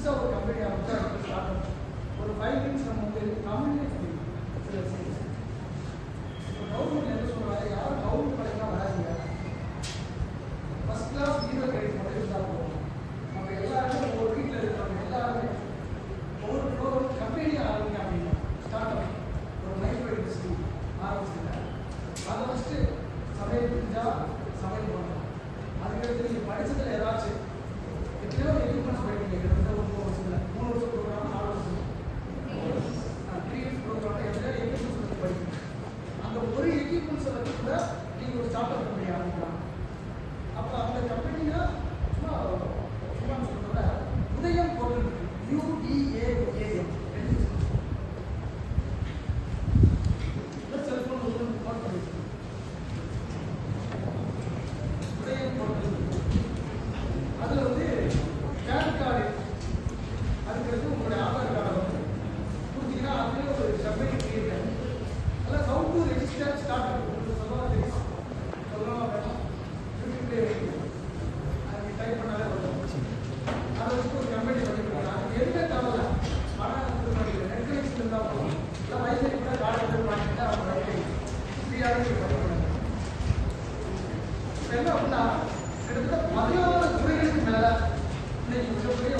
புதுசாக ஒரு கம்பெனி ஆரம்பிச்சா ஸ்டார்ட் அப் ஒரு 5 மினிட்ஸ் நம்ம வந்து தமிழ்லேயே சொல்லிடுவோம். சில சேல்ஸ் இப்போ கவர்மெண்ட் என்ன சொல்கிறாங்க, யாரும் கவர்மெண்ட் கடைக்கெலாம் வராதிங்க, ஃபஸ்ட் கிளாஸ் ஜீரோ கிரெடிட் மட்டும் இருந்தால் போகும். நம்ம எல்லாருமே ஒவ்வொரு வீட்டில் இருக்கிறவங்க எல்லாருமே ஒவ்வொரு கம்பெனி ஆரம்பிங்க அப்படின்னா ஸ்டார்ட் அப் ஒரு மைக்ரோ இண்டஸ்ட்ரி ஆரம்பிச்சுங்க. அதை ஃபஸ்ட்டு சமையல் தெரிஞ்சால் சமையல் பண்ணலாம். அதுக்கடுத்து நீங்கள் படித்ததில் ஏதாச்சும் எத்தனையோ எக்யூப்மெண்ட்ஸ் படிப்பீங்க. கிட்டத்தட்ட ஒரு 3 வருஷத்தில் 3 வருஷம் ப்ரோக்ராம் 4 வருஷம் 3 இயர்ஸ் ப்ரோக்ராம் எத்தனையோ எக்யூப்மெண்ட்ஸ் படிப்பீங்க. அந்த ஒரு எக்யூப்மெண்ட்ஸை வச்சு கூட நீங்கள் ஒரு ஸ்டார்ட் அப் கம்பெனி ஆரம்பிக்கலாம். அப்போ அந்த கம்பெனினா சும்மா சொல்கிறத உதயம் போர்ட்டல் இருக்கு, UDAYM செல்ஃபோன் உதயம் போர்ட்டல் இருக்கு. உதயம் போர்ட்டல் அதில் வந்து பேன் கார்டு அதுக்கடுத்து உங்களுடைய ஆதார் கார்டை வந்து கொடுத்தீங்கன்னா அதுலேயே ஒரு கம்பெனி கிரியேட் ஆகும். அதில் how to register start up உங்களுக்கு சொல்லலாம் தெரியும், சொல்லலாம் வேணும். யூடியூப்லேயே அது டைப் பண்ணாலே வரும். அதை வச்சு ஒரு கம்பெனி பண்ணிக்கலாம். அது எதுவுமே தேவையில்ல, பணம் நெட் கனெக்ஷன் இருந்தால் போதும். இல்லை வைஃபை கூட கார்டு எடுத்து வாங்கிட்டு அவங்க வைஃபை ஃப்ரீயாகவே பண்ணிக்கலாம். இப்போ என்ன அப்படின்னா கிட்டத்தட்ட 14 துறைகளுக்கு மேலே இன்னைக்கு மிகப்பெரிய